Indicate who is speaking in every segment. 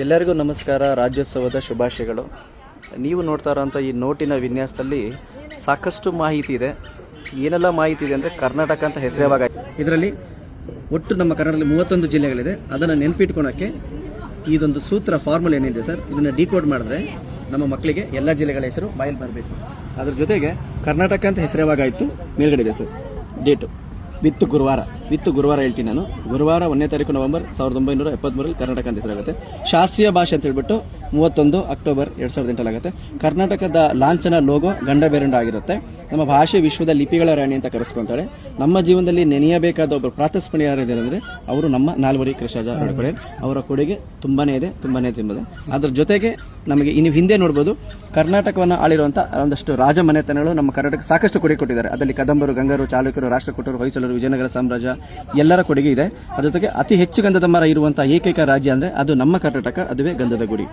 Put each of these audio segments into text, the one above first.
Speaker 1: ಎಲ್ಲರಿಗೂ ನಮಸ್ಕಾರ. ರಾಜ್ಯೋತ್ಸವದ ಶುಭಾಶಯಗಳು. ನೀವು ನೋಡ್ತಾ ಇರೋಂಥ ಈ ನೋಟಿನ ವಿನ್ಯಾಸದಲ್ಲಿ ಸಾಕಷ್ಟು ಮಾಹಿತಿ ಇದೆ. ಏನೆಲ್ಲ ಮಾಹಿತಿ ಇದೆ ಅಂದರೆ ಕರ್ನಾಟಕ ಅಂತ ಹೆಸರೇವಾಗ ಇದರಲ್ಲಿ ಒಟ್ಟು ನಮ್ಮ ಕರ್ನಾಟಕದಲ್ಲಿ 31 ಜಿಲ್ಲೆಗಳಿದೆ. ಅದನ್ನು ನೆನಪಿಟ್ಕೊಳಕ್ಕೆ ಇದೊಂದು ಸೂತ್ರ ಫಾರ್ಮುಲಾ ಏನಿದೆ ಸರ್, ಇದನ್ನು ಡಿಕೋಡ್ ಮಾಡಿದ್ರೆ ನಮ್ಮ ಮಕ್ಕಳಿಗೆ ಎಲ್ಲ ಜಿಲ್ಲೆಗಳ ಹೆಸರು ಬಾಯಲ್ಲಿ ಬರಬೇಕು. ಅದ್ರ ಜೊತೆಗೆ ಕರ್ನಾಟಕ ಅಂತ ಹೆಸರೇವಾಗಾಯಿತು ಮೇಲ್ಗಡೆ ಇದೆ ಸರ್ ಡೇಟು ವಿತ್ತು ಗುರುವಾರ ಹೇಳ್ತೀನಿ ನಾನು. ಗುರುವಾರ 1ನೇ ತಾರೀಕು ನವೆಂಬರ್ 1973 ಕರ್ನಾಟಕ ಅಂತ ಹೆಸರಾಗುತ್ತೆ. ಶಾಸ್ತ್ರೀಯ ಭಾಷೆ ಅಂತ ಹೇಳ್ಬಿಟ್ಟು 31 ಅಕ್ಟೋಬರ್ 2008 ಆಗುತ್ತೆ. ಕರ್ನಾಟಕದ ಲಾಂಛನ ಲೋಗೋ ಗಂಡ ಬೇರಂಡ ಆಗಿರುತ್ತೆ. ನಮ್ಮ ಭಾಷೆ ವಿಶ್ವದ ಲಿಪಿಗಳ ರಾಣಿ ಅಂತ ಕರೆಸ್ಕೊಂತಾಳೆ. ನಮ್ಮ ಜೀವನದಲ್ಲಿ ನೆನೆಯಬೇಕಾದ ಒಬ್ಬರು ಪ್ರಾತಸ್ಮರಣೀಯ ಯಾರಿದ್ದಾರೆ ಅವರು ನಮ್ಮ ನಾಲ್ವಡಿ ಕೃಷ್ಣರಾಜ ಒಡೆಯರ್. ಅವರ ಕೊಡುಗೆ ತುಂಬಾನೇ ಇದೆ. ಅದ್ರ ಜೊತೆಗೆ ನಮಗೆ ಇನ್ನು ಹಿಂದೆ ನೋಡ್ಬೋದು, ಕರ್ನಾಟಕವನ್ನು ಆಳಿರುವಂಥ ಒಂದಷ್ಟು ರಾಜ ಮನೆತನಗಳು ನಮ್ಮ ಕರ್ನಾಟಕ ಸಾಕಷ್ಟು ಕೊಡುಗೆ ಕೊಟ್ಟಿದ್ದಾರೆ. ಅದರಲ್ಲಿ ಕದಂಬರು, ಗಂಗರು, ಚಾಲುಕ್ಯರು, ರಾಷ್ಟ್ರಕೂಟರು, ಹೊಯ್ಸಳರು, ವಿಜಯನಗರ ಸಾಮ್ರಾಜ್ಯ ಎಲ್ಲರ ಕೊಡುಗೆ ಇದೆ. ಅದ್ರ ಜೊತೆಗೆ ಅತಿ ಹೆಚ್ಚು ಗಂಧದ ಮರ ಇರುವಂತಹ ಏಕೈಕ ರಾಜ್ಯ ಅಂದ್ರೆ ಅದು ನಮ್ಮ ಕರ್ನಾಟಕ, ಅದುವೇ ಗಂಧದ ಗುಡಿ.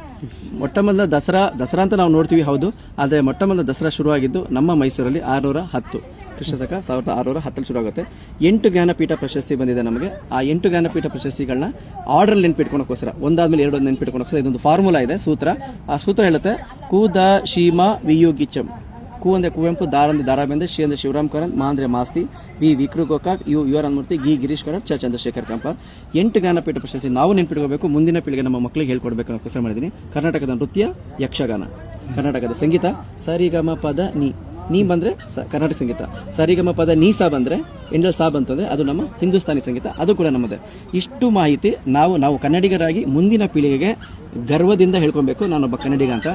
Speaker 1: ಮೊಟ್ಟ ಮೊದಲ ದಸರಾ ಅಂತ ನಾವು ನೋಡ್ತೀವಿ, ಹೌದು. ಆದರೆ ಮೊಟ್ಟ ಮೊದಲ ದಸರಾ ಶುರುವಾಗಿದ್ದು ನಮ್ಮ ಮೈಸೂರಲ್ಲಿ 610 ಕ್ರಿಸ್ತಶಕ 1610 ಶುರುವಾಗುತ್ತೆ. 8 ಜ್ಞಾನಪೀಠ ಪ್ರಶಸ್ತಿ ಬಂದಿದೆ ನಮಗೆ. ಆ 8 ಜ್ಞಾನಪೀಠ ಪ್ರಶಸ್ತಿಗಳನ್ನ ಆರ್ಡರ್ ನೆನ್ಪಿಟ್ಕೊಳಕ್ಕೋಸ್ಕರ ಒಂದಾದ್ಮೇಲೆ ಎರಡು ನೆನ್ಪಿಟ್ಕೊಳಕ್ಕೋಸ್ಕರ ಇದೊಂದು ಫಾರ್ಮುಲಾ ಇದೆ, ಸೂತ್ರ. ಆ ಸೂತ್ರ ಹೇಳುತ್ತೆ ಕೂದ ಶೀಮಾ ವಿಯುಗಿಚಂ. ಕು ಅಂದ್ರೆ ಕುವೆಂಪು, ದಾರ ಅಂದ್ರೆ ದಾರಾಬೇಂದ್ರೆ, ಶಿ ಅಂದ್ರೆ ಶಿವರಾಮ್ ಕಾರಂತ್, ಮಾ ಅಂದ್ರೆ ಮಾಸ್ತಿ, ವಿ ವಿಕ್ರು ಗೋಕಾಕ್, ಯು ಆರ್ ಅನ್ಮೂರ್ತಿ, ಗಿ ಗಿರೀಶ್ ಕರಡ್, ಚ ಚಂದ್ರಶೇಖರ್ ಕಂಪ. 8 ಜ್ಞಾನಪೀಠ ಪ್ರಶಸ್ತಿ ನಾವು ನೆನ್ಪಿಟ್ಕೋಬೇಕು, ಮುಂದಿನ ಪೀಳಿಗೆ ನಮ್ಮ ಮಕ್ಕಳಿಗೆ ಹೇಳ್ಕೊಡ್ಬೇಕು ಅನ್ನೋ ಕೋಸ್ಕರ ಮಾಡಿದ್ದೀನಿ. ಕರ್ನಾಟಕದ ನೃತ್ಯ ಯಕ್ಷಗಾನ, ಕರ್ನಾಟಕದ ಸಂಗೀತ ಸರಿಗಮ ಪದ ನೀ ಬಂದ್ರೆ ಕರ್ನಾಟಕ ಸಂಗೀತ, ಸರಿಗಮ ಪದ ನೀ ಸಾ ಬಂದ್ರೆ ಎಂಡಲ್ ಸಾ ಬಂತಂದ್ರೆ ಅದು ನಮ್ಮ ಹಿಂದೂಸ್ತಾನಿ ಸಂಗೀತ, ಅದು ಕೂಡ ನಮ್ಮದೇ. ಇಷ್ಟು ಮಾಹಿತಿ ನಾವು ಕನ್ನಡಿಗರಾಗಿ ಮುಂದಿನ ಪೀಳಿಗೆಗೆ ಗರ್ವದಿಂದ ಹೇಳ್ಕೊಬೇಕು, ನಾನೊಬ್ಬ ಕನ್ನಡಿಗ ಅಂತ.